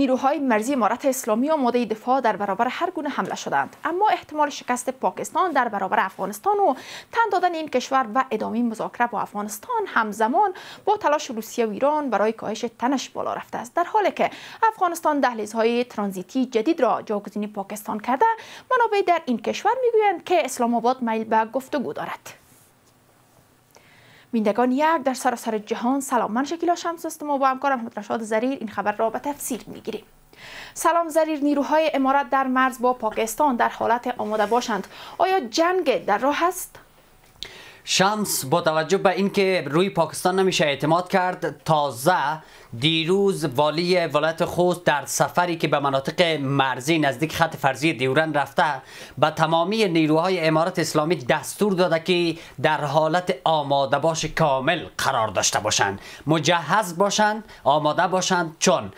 نیروهای مرزی امارت اسلامی آماده دفاع در برابر هر گونه حمله شدند، اما احتمال شکست پاکستان در برابر افغانستان و تن دادن این کشور و ادامه مذاکره با افغانستان همزمان با تلاش روسیه و ایران برای کاهش تنش بالا رفته است، در حالی که افغانستان دهلیزهای ترانزیتی جدید را جایگزین پاکستان کرده. منابع در این کشور میگویند که اسلام آباد میل به گفتگو دارد. بینندگان یک در سراسر جهان سلام، من شکیلا شمس هستم و با همکارم محمد رشاد زریر این خبر را به تفصیل میگیریم. سلام زریر، نیروهای امارات در مرز با پاکستان در حالت آماده باشند. آیا جنگ در راه است؟ شمس، با توجه به اینکه روی پاکستان نمیشه اعتماد کرد، تازه دیروز والی ولایت خوست در سفری که به مناطق مرزی نزدیک خط فرضی دیورند رفته به تمامی نیروهای امارت اسلامی دستور داده که در حالت آماده باش کامل قرار داشته باشند، مجهز باشند، آماده باشند، چون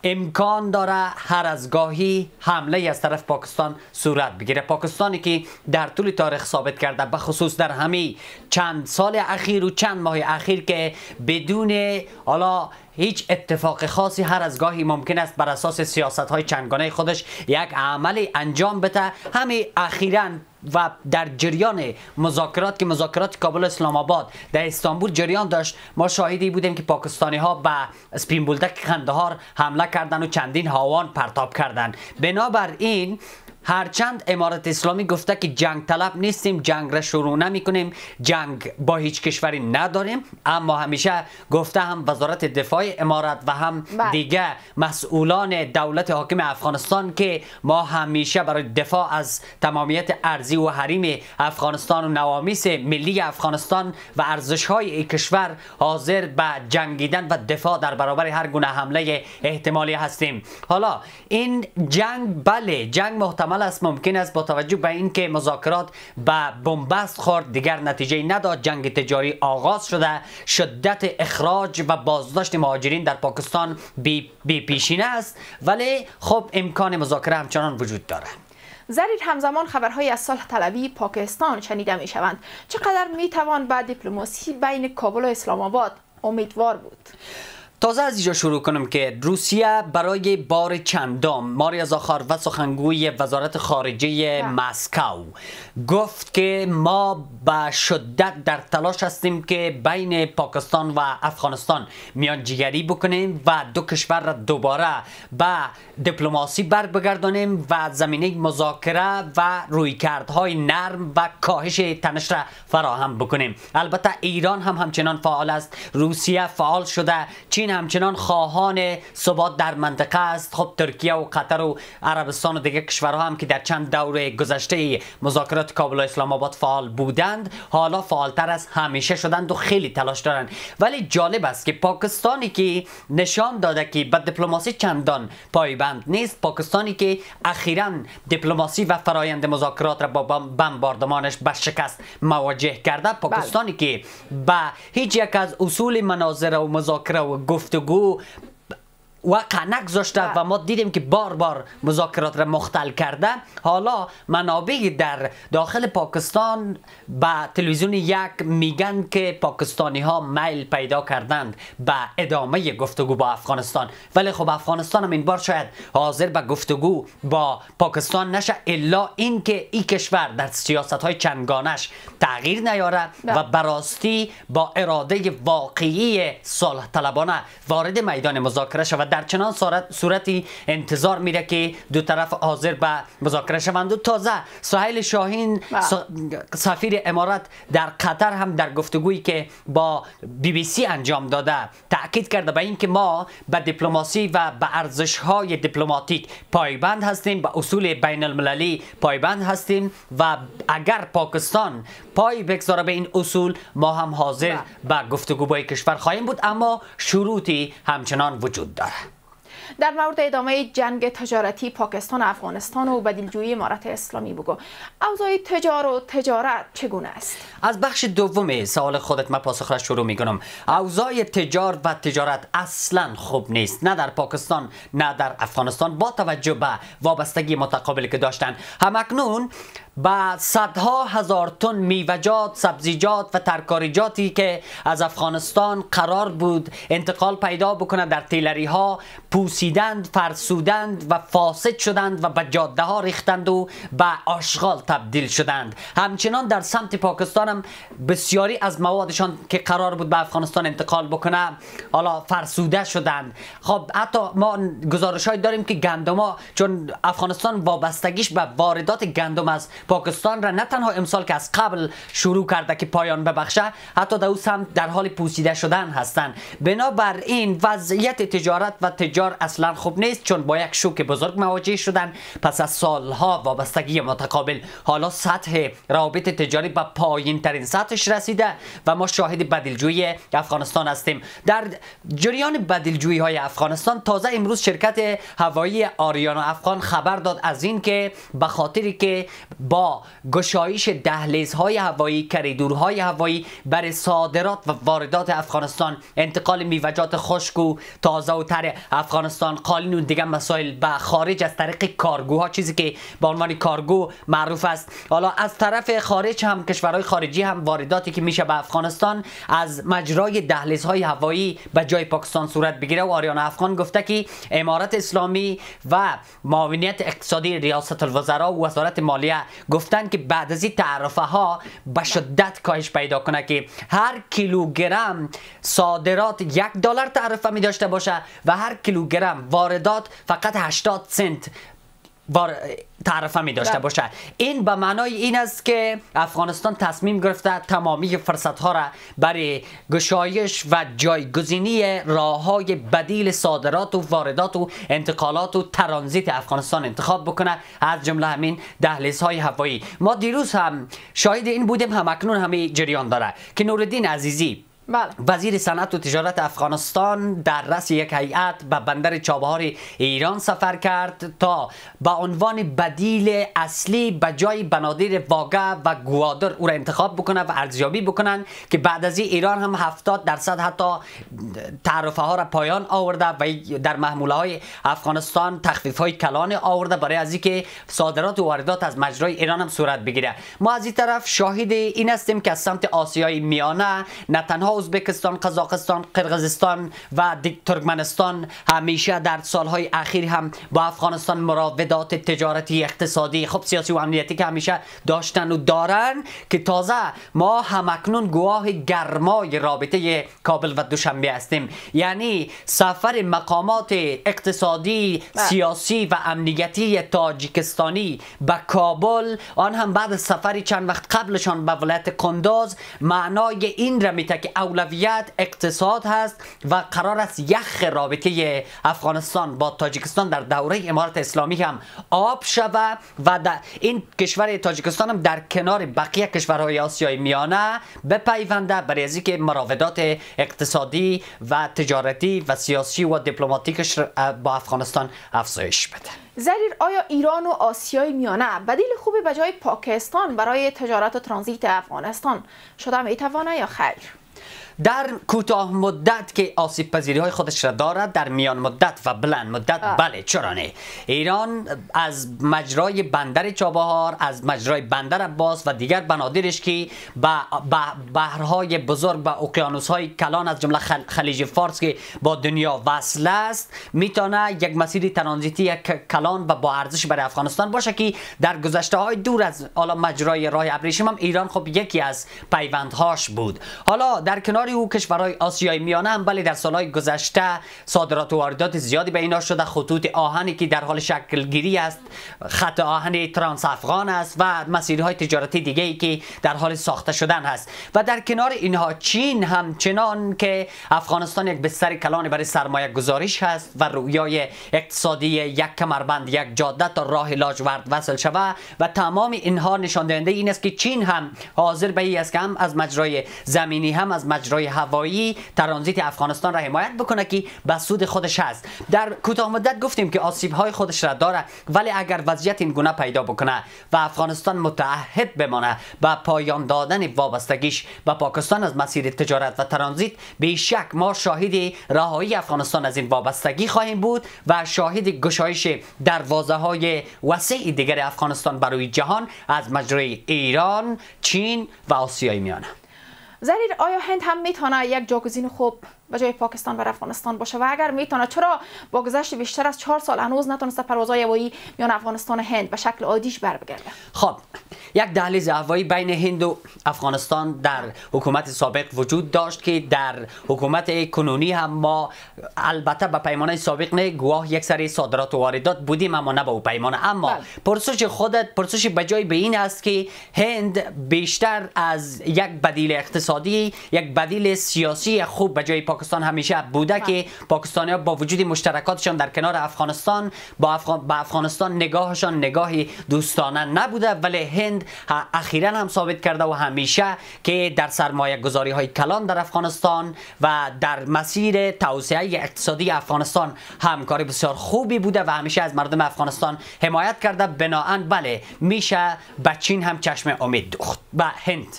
امکان داره هر از گاهی حمله از طرف پاکستان صورت بگیره. پاکستانی که در طول تاریخ ثابت کرده، به خصوص در همین چند سال اخیر و چند ماه اخیر، که بدون حالا هیچ اتفاق خاصی هر از گاهی ممکن است بر اساس سیاست های چندگانه خودش یک عملی انجام بده. همین اخیراً و در جریان مذاکرات که مذاکرات کابل اسلام آباد در استانبول جریان داشت، ما شاهدی بودیم که پاکستانی ها به سپین بولدک قندهار حمله کردند و چندین هاوان پرتاب کردند. بنابراین هرچند امارت اسلامی گفته که جنگ طلب نیستیم، جنگ را شروع نمی کنیم، جنگ با هیچ کشوری نداریم، اما همیشه گفته هم وزارت دفاع امارات و هم دیگه مسئولان دولت حاکم افغانستان که ما همیشه برای دفاع از تمامیت ارضی و حریم افغانستان و نوامیس ملی افغانستان و ارزش‌های این کشور حاضر به جنگیدن و دفاع در برابر هر گونه حمله احتمالی هستیم. حالا این جنگ، بله جنگ محتمل است، ممکن است با توجه به اینکه مذاکرات به بنبست خورد دیگر نتیجه نداد، جنگ تجاری آغاز شده، شدت اخراج و بازداشت مهاجرین در پاکستان بی پیشینه است، ولی خب امکان مذاکره همچنان وجود داره. زریر، همزمان خبرهای از صلح طلبی پاکستان شنیده می شوند. چقدر می توان به دیپلماسی بین کابل و اسلام آباد امیدوار بود؟ تازه از اینجا شروع کنم که روسیه برای بار چندم، ماریا زاخاروا سخنگوی وزارت خارجه مسکو گفت که ما به شدت در تلاش هستیم که بین پاکستان و افغانستان میانجیگری بکنیم و دو کشور را دوباره به دیپلماسی بر بگردانیم و زمینه مذاکره و رویکردهای نرم و کاهش تنش را فراهم بکنیم. البته ایران هم همچنان فعال است، روسیه فعال شده، چین همچنان خواهان ثبات در منطقه است. خب ترکیه و قطر و عربستان و دیگر کشورها هم که در چند دوره گذشته مذاکرات کابل و اسلام آباد فعال بودند، حالا فعالتر از همیشه شدند و خیلی تلاش دارند. ولی جالب است که پاکستانی که نشان داده که به دیپلماسی چندان پایبند نیست، پاکستانی که اخیراً دیپلماسی و فرایند مذاکرات را با بمباردمانش به شکست مواجه کرده، پاکستانی که به هیچ یک از اصول مناظره و مذاکره و گفتگو وقع نگذاشته و ما دیدیم که بار بار مذاکرات را مختل کرده، حالا منابع در داخل پاکستان به تلویزیون یک میگن که پاکستانی ها میل پیدا کردند به ادامه گفتگو با افغانستان. ولی خب افغانستان هم این بار شاید حاضر به گفتگو با پاکستان نشه، الا اینکه این کشور در سیاست های چندگانش تغییر نیاره و براستی با اراده واقعی صلح طلبانه وارد میدان مذاکره شود. در چنان صورتی انتظار میره که دو طرف حاضر به مذاکره شوند. و تازه سهیل شاهین سفیر امارات در قطر هم در گفتگویی که با BBC انجام داده تاکید کرده به این که ما به دیپلماسی و به ارزش‌های دیپلماتیک پایبند هستیم، به اصول بین المللی پایبند هستیم و اگر پاکستان پای بگذاره به این اصول، ما هم حاضر به گفتگو با کشور خواهیم بود، اما شروطی همچنان وجود داره. در مورد ادامه جنگ تجارتی پاکستان و افغانستان و بدیلجویی امارت اسلامی بگو، اوضاع تجارت چگونه است؟ از بخش دوم سوال خودت من پاسخ را شروع میکنم. اوضاع تجارت اصلا خوب نیست، نه در پاکستان نه در افغانستان، با توجه به وابستگی متقابلی که داشتن. همکنون با صدها هزار تن میوه‌جات، سبزیجات و ترکاریجاتی که از افغانستان قرار بود انتقال پیدا بکنه در تیلری ها، پوسی پوسیدند، فرسودند و فاسد شدند و به جاده ها ریختند و به آشغال تبدیل شدند. همچنان در سمت پاکستان هم بسیاری از موادشان که قرار بود به افغانستان انتقال بکنه حالا فرسوده شدند. خب حتی ما گزارش‌های داریم که گندم، چون افغانستان وابستگیش به واردات گندم از پاکستان را نه تنها امسال که از قبل شروع کرده که پایان ببخشه، حتی در اون سمت در حال پوسیده شدن هستند. بنابراین وضعیت تجارت و تجار اصلا خوب نیست، چون با یک شوک بزرگ مواجه شدن. پس از سالها وابستگی متقابل حالا سطح روابط تجاری به پایین ترین سطحش رسیده و ما شاهد بدیلجویی افغانستان هستیم. در جریان بدیلجویی های افغانستان تازه امروز شرکت هوایی آریانا افغان خبر داد از این که به خاطری که با گشایش دهلیزهای هوایی، کریدورهای هوایی برای صادرات و واردات افغانستان، انتقال میوه‌جات خشک و تازه و تر افغانستان، قالین و دیگر مسائل به خارج از طریق کارگوها، چیزی که به عنوان کارگو معروف است، حالا از طرف خارج هم کشورهای خارجی هم وارداتی که میشه به افغانستان از مجرای دهلیزهای هوایی به جای پاکستان صورت بگیره. و آریانا افغان گفته که امارت اسلامی و معاونیت اقتصادی ریاست الوزراء و وزارت مالیه گفتن که بعد از این تعرفه ها به شدت کاهش پیدا کنه که هر کیلوگرم صادرات $1 تعرفه می داشته باشه و هر کیلوگرم واردات فقط 80 سنت تعرفه می داشته باشه. این به معنای این است که افغانستان تصمیم گرفته تمامی فرصت ها را برای گشایش و جایگزینی راه های بدیل صادرات و واردات و انتقالات و ترانزیت افغانستان انتخاب بکنه، از جمله همین دهلیزهای هوایی. ما دیروز هم شاهد این بودیم، هم اکنون همه جریان داره که نورالدین عزیزی وزیر صنعت و تجارت افغانستان در رأس یک هیئت به بندر چابهار ایران سفر کرد تا به عنوان بدیل اصلی به جای بنادر واگه و گوادر او را انتخاب بکنه و ارزیابی بکنن که بعد از ایران هم 70% حتی تعرفه ها را پایان آورده و در محموله های افغانستان تخفیف های کلان آورده برای از اینکه صادرات و واردات از مجرای ایران هم صورت بگیره. ما از این طرف شاهد این هستیم که از سمت آسیای میانه نه تنها ازبکستان، قزاقستان، قرقیزستان و ترکمنستان همیشه در سالهای اخیر هم با افغانستان مراودات تجارتی، اقتصادی، خب سیاسی و امنیتی که همیشه داشتن و دارن، که تازه ما همکنون گواه گرمای رابطه کابل و دوشنبه هستیم. یعنی سفر مقامات اقتصادی، سیاسی و امنیتی تاجیکستانی به کابل، آن هم بعد سفری چند وقت قبلشان به ولایت قندوز، معنای این را میده که اولویت اقتصاد هست و قرار است یخ رابطه افغانستان با تاجیکستان در دوره امارت اسلامی هم آب شود و این کشور تاجیکستان هم در کنار بقیه کشورهای آسیای میانه بپیونده برای از اینکه مراودات اقتصادی و تجارتی و سیاسی و دیپلماتیکش با افغانستان افزایش بده. زریر، آیا ایران و آسیای میانه بدیل خوبی به جای پاکستان برای تجارت و ترانزیت افغانستان شده میتوانه یا خیر؟ در کوتاه مدت که آسیب پذیری های خودش را دارد، در میان مدت و بلند مدت بله، چرا نه؟ ایران از مجرای بندر چابهار، از مجرای بندر عباس و دیگر بنادرش که به بحرهای بزرگ، به اقیانوس‌های کلان از جمله خلیج فارس که با دنیا وصل است، میتونه یک مسیر ترانزیتی کلان و با ارزش برای افغانستان باشه که در گذشته های دور از حالا مجرای راه ابریشم هم ایران خب یکی از پیوندهاش بود. حالا در کنار او کشورهای آسیای میانه هم بله در سالهای گذشته صادرات و واردات زیادی به اینا شده. خطوط آهنی که در حال شکل گیری است، خط آهن ترانس افغان است و مسیرهای تجارتی دیگه ای که در حال ساخته شدن هست. و در کنار اینها چین هم چنان که افغانستان یک بستر کلان برای سرمایه گذاریش هست و رویای اقتصادی یک کمربند، یک جاده تا راه لاجورد وصل شود و تمام اینها نشان دهنده این است که چین هم حاضر به این است که هم از مجرای زمینی هم از مجرای هوایی ترانزیت افغانستان را حمایت بکنه که به سود خودش هست. در کوتاه مدت گفتیم که آسیب های خودش را داره، ولی اگر وضعیت این گونه پیدا بکنه و افغانستان متعهد بمانه به پایان دادن وابستگیش به پاکستان از مسیر تجارت و ترانزیت، به شک ما شاهد رهایی افغانستان از این وابستگی خواهیم بود و شاهد گشایش دروازه های وسیع دیگر افغانستان برای جهان از مجرای ایران، چین و آسیای میانه. زریر، آیا هند هم میتونه یک جاگزین خوب به جای پاکستان بر افغانستان باشه و اگر میتونه چرا با گذشت بیشتر از 4 سال هنوز نتونسته پروازهای هوایی میان افغانستان و هند به شکل عادیش بر بگرده؟ خب یک دهلیز هوایی بین هند و افغانستان در حکومت سابق وجود داشت که در حکومت کنونی هم ما البته به پیمانه سابق نه گواه یک سری صادرات و واردات بودیم اما نه به اون پیمانه. اما پرسش بجای به این است که هند بیشتر از یک بدیل اقتصادی یک بدیل سیاسی خوب به جای پاکستان همیشه بوده که پاکستانی‌ها با وجود مشترکاتشان در کنار افغانستان با افغانستان نگاهشان نگاهی دوستانه نبوده، ولی هند اخیراً هم ثابت کرده و همیشه که در سرمایه گذاری های کلان در افغانستان و در مسیر توسعه اقتصادی افغانستان همکاری بسیار خوبی بوده و همیشه از مردم افغانستان حمایت کرده. بناهن بله میشه به چین هم چشم امید دوخت. به هند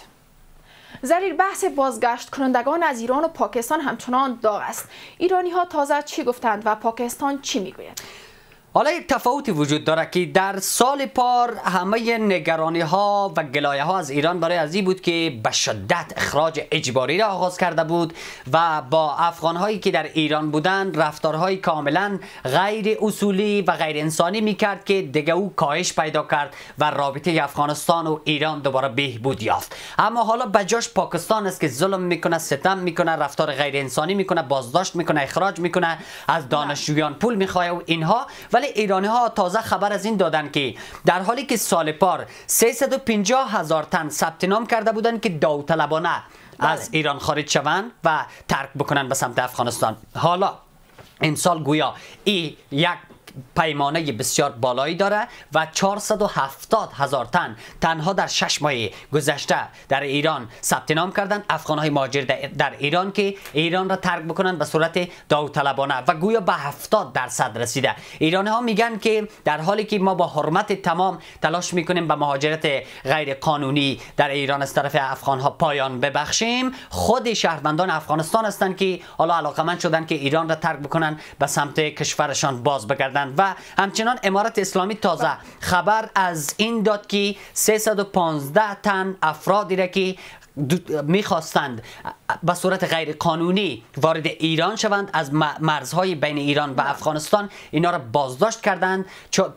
زریر، بحث بازگشت کنندگان از ایران و پاکستان همچنان داغ است. ایرانی ها تازه چی گفتند و پاکستان چی میگوید؟ حالا یک تفاوتی وجود داره که در سال پار همه نگرانی ها و گلایه ها از ایران برای ازی بود که به شدت اخراج اجباری را آغاز کرده بود و با افغان هایی که در ایران بودند رفتارهای کاملا غیر اصولی و غیر انسانی میکرد که دیگه او کاهش پیدا کرد و رابطه افغانستان و ایران دوباره بهبود یافت. اما حالا بجاش پاکستان است که ظلم میکنه، ستم میکنه، رفتار غیر انسانی میکنه، بازداشت میکنه، اخراج میکنه، از دانشجویان پول میخواه و اینها. ولی ایرانی ها تازه خبر از این دادن که در حالی که سال پار 350,000 تن ثبت نام کرده بودند که داوطلبانه از ایران خارج شوند و ترک بکنن به سمت افغانستان، حالا امسال گویا این یک پیمانه بسیار بالایی داره و 470,000 تن تنها در 6 ماه گذشته در ایران ثبت نام کردن افغان‌های مهاجر در ایران که ایران را ترک بکنن به صورت داوطلبانه و گویا به 70% رسیده. ایرانی ها میگن که در حالی که ما با حرمت تمام تلاش میکنیم به مهاجرت غیر قانونی در ایران از طرف افغان ها پایان ببخشیم، خود شهروندان افغانستان هستند که حالا علاقمند شدن که ایران را ترک بکنن به سمت کشورشان باز بگردن. و همچنان امارت اسلامی تازه خبر از این داد که 315 تن افرادی را که میخواستند به صورت غیر قانونی وارد ایران شوند از مرزهای بین ایران و افغانستان، اینا را بازداشت کردند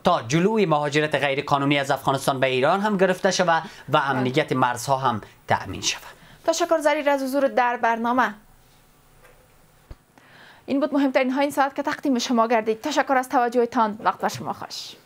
تا جلوی مهاجرت غیر قانونی از افغانستان به ایران هم گرفته شود و امنیت مرزها هم تأمین شود. تشکر زریر از حضور در برنامه. این بود مهمترین ها این ساعت که تقدیم شما گردید. تشکر از توجهتان. وقت بر شما خوش.